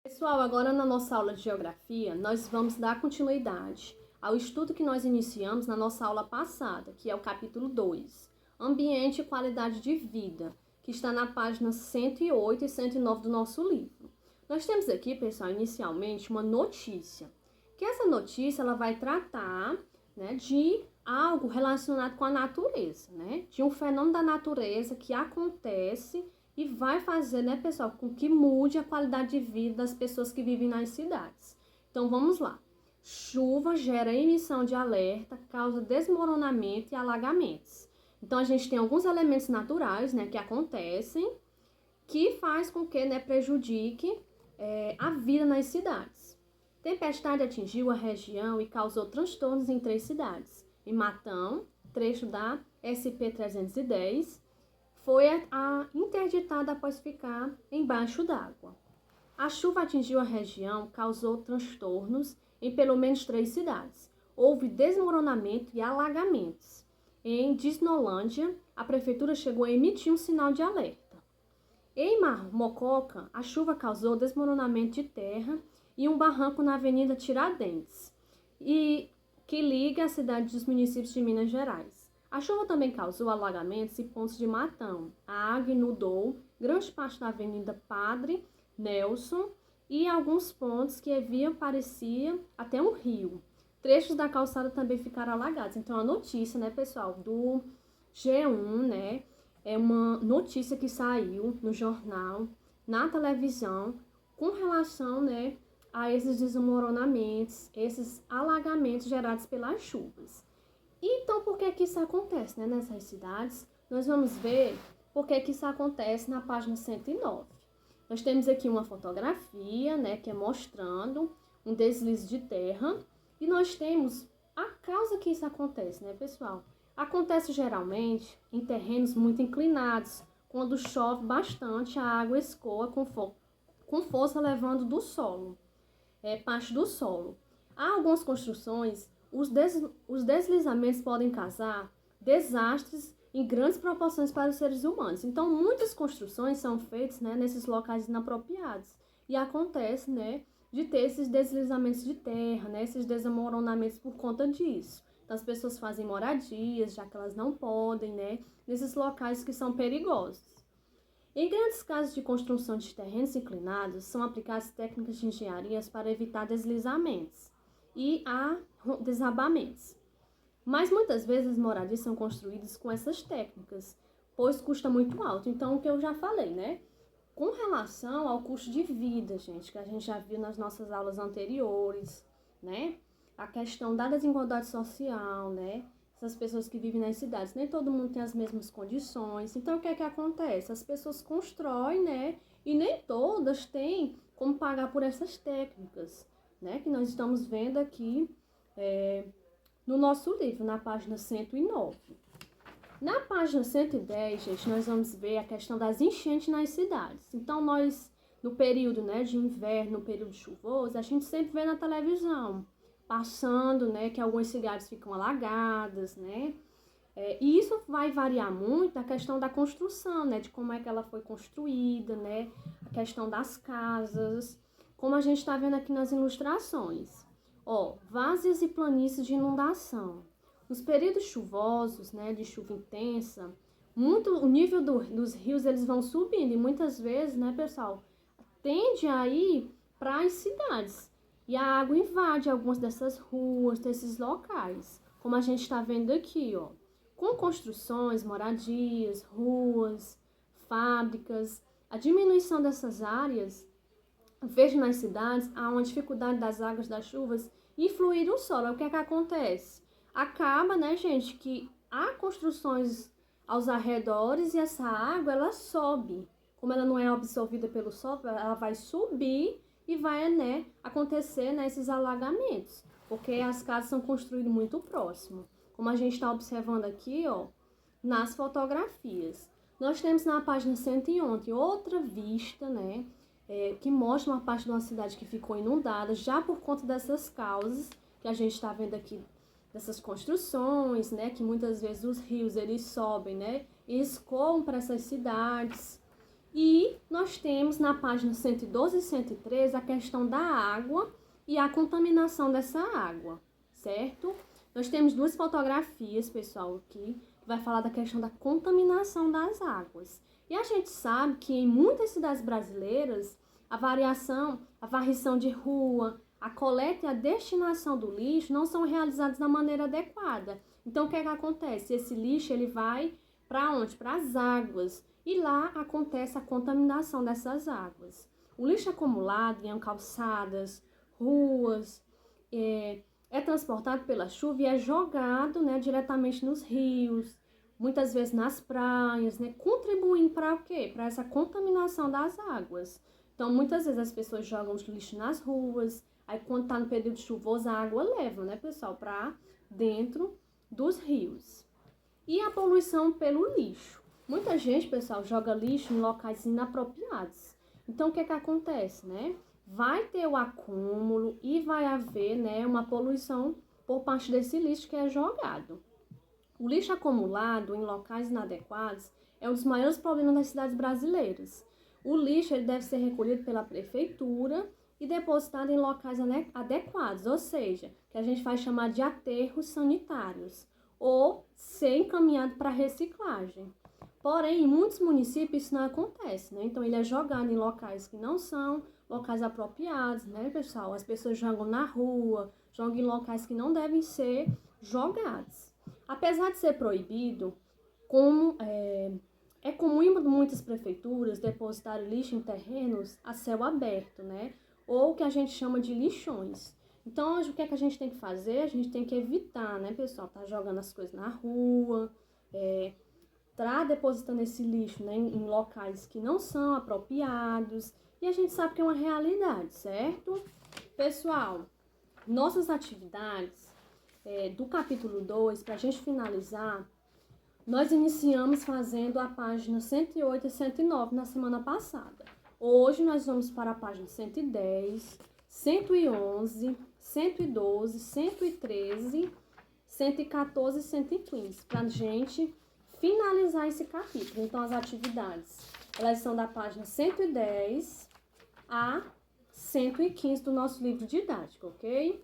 Pessoal, agora na nossa aula de geografia, nós vamos dar continuidade ao estudo que nós iniciamos na nossa aula passada, que é o capítulo 2, Ambiente e Qualidade de Vida, que está na página 108 e 109 do nosso livro. Nós temos aqui, pessoal, inicialmente uma notícia, que essa notícia ela vai tratar, de algo relacionado com a natureza, de um fenômeno da natureza que acontece e vai fazer, pessoal, com que mude a qualidade de vida das pessoas que vivem nas cidades. Então, vamos lá. Chuva gera emissão de alerta, causa desmoronamento e alagamentos. Então, a gente tem alguns elementos naturais, que acontecem, que faz com que, prejudique a vida nas cidades. Tempestade atingiu a região e causou transtornos em 3 cidades. Em Matão, trecho da SP-310, foi interditada após ficar embaixo d'água. A chuva atingiu a região, causou transtornos em pelo menos 3 cidades. Houve desmoronamento e alagamentos. Em Disnolândia, a prefeitura chegou a emitir um sinal de alerta. Em Mococa, a chuva causou desmoronamento de terra e um barranco na Avenida Tiradentes, que liga a cidade dos municípios de Minas Gerais. A chuva também causou alagamentos em pontos de Matão. A água inundou grande parte da Avenida Padre Nelson e alguns pontos que parecia até um rio. Trechos da calçada também ficaram alagados. Então, a notícia, pessoal, do G1, é uma notícia que saiu no jornal, na televisão, com relação, a esses desmoronamentos, esses alagamentos gerados pelas chuvas. Então, por que isso acontece, nessas cidades? Nós vamos ver por que isso acontece na página 109. Nós temos aqui uma fotografia, que é mostrando um deslize de terra. E nós temos a causa que isso acontece, pessoal? Acontece geralmente em terrenos muito inclinados. Quando chove bastante, a água escoa com força levando do solo, parte do solo. Há algumas construções. Os deslizamentos podem causar desastres em grandes proporções para os seres humanos. Então, muitas construções são feitas, nesses locais inapropriados. E acontece, de ter esses deslizamentos de terra, esses desmoronamentos por conta disso. Então, as pessoas fazem moradias, já que elas não podem, nesses locais que são perigosos. Em grandes casos de construção de terrenos inclinados, são aplicadas técnicas de engenharia para evitar deslizamentos e desabamentos. Mas muitas vezes as moradias são construídas com essas técnicas, pois custa muito alto. Então, o que eu já falei, com relação ao custo de vida, gente, que a gente já viu nas nossas aulas anteriores, a questão da desigualdade social, essas pessoas que vivem nas cidades, nem todo mundo tem as mesmas condições. Então, o que é que acontece? As pessoas constroem, e nem todas têm como pagar por essas técnicas, que nós estamos vendo aqui no nosso livro, na página 109. Na página 110, gente, nós vamos ver a questão das enchentes nas cidades. Então, nós, no período de inverno, no período chuvoso, a gente sempre vê na televisão, passando, que algumas cidades ficam alagadas, e isso vai variar muito a questão da construção, de como é que ela foi construída, a questão das casas, como a gente está vendo aqui nas ilustrações. Várzeas e planícies de inundação. Nos períodos chuvosos, de chuva intensa, o nível dos rios eles vão subindo e muitas vezes, pessoal, tende a ir para as cidades. E a água invade algumas dessas ruas, desses locais, como a gente está vendo aqui, com construções, moradias, ruas, fábricas. A diminuição dessas áreas, vejo nas cidades, há uma dificuldade das águas das chuvas e fluir no solo. O que é que acontece? Acaba, gente, que há construções aos arredores e essa água, ela sobe. Como ela não é absorvida pelo solo, ela vai subir e vai, acontecer, esses alagamentos. Porque as casas são construídas muito próximo. Como a gente está observando aqui, nas fotografias. Nós temos na página 111 outra vista, que mostra uma parte de uma cidade que ficou inundada, já por conta dessas causas que a gente está vendo aqui, dessas construções, que muitas vezes os rios eles sobem, e escoam para essas cidades. E nós temos na página 112 e 113 a questão da água e a contaminação dessa água, certo? Nós temos duas fotografias, pessoal, aqui, que vai falar da questão da contaminação das águas. E a gente sabe que em muitas cidades brasileiras, a varrição de rua, a coleta e a destinação do lixo não são realizadas da maneira adequada. Então, o que é que acontece? Esse lixo, ele vai para onde? Para as águas. E lá acontece a contaminação dessas águas. O lixo acumulado em calçadas, ruas, é transportado pela chuva e é jogado, né, diretamente nos rios, muitas vezes nas praias, né, contribuindo para o quê? Para essa contaminação das águas. Então, muitas vezes as pessoas jogam o lixo nas ruas, aí quando está no período chuvoso, a água leva, né, pessoal, para dentro dos rios. E a poluição pelo lixo. Muita gente, pessoal, joga lixo em locais inapropriados. Então, o que que acontece, né? Vai ter o acúmulo e vai haver, né, uma poluição por parte desse lixo que é jogado. O lixo acumulado em locais inadequados é um dos maiores problemas das cidades brasileiras. O lixo ele deve ser recolhido pela prefeitura e depositado em locais adequados, ou seja, que a gente vai chamar de aterros sanitários, ou ser encaminhado para reciclagem. Porém, em muitos municípios isso não acontece, né? Então, ele é jogado em locais que não são locais apropriados, né, pessoal? As pessoas jogam na rua, jogam em locais que não devem ser jogados. Apesar de ser proibido, é comum em muitas prefeituras depositar lixo em terrenos a céu aberto, né? Ou o que a gente chama de lixões. Então, hoje, o que é que a gente tem que fazer? A gente tem que evitar, né, pessoal? Tá jogando as coisas na rua, tá depositando esse lixo, né, em locais que não são apropriados. E a gente sabe que é uma realidade, certo? Pessoal, nossas atividades do capítulo 2, para a gente finalizar, nós iniciamos fazendo a página 108 e 109 na semana passada. Hoje nós vamos para a página 110, 111, 112, 113, 114 e 115, para a gente finalizar esse capítulo. Então, as atividades, elas são da página 110 a 115 do nosso livro didático, ok?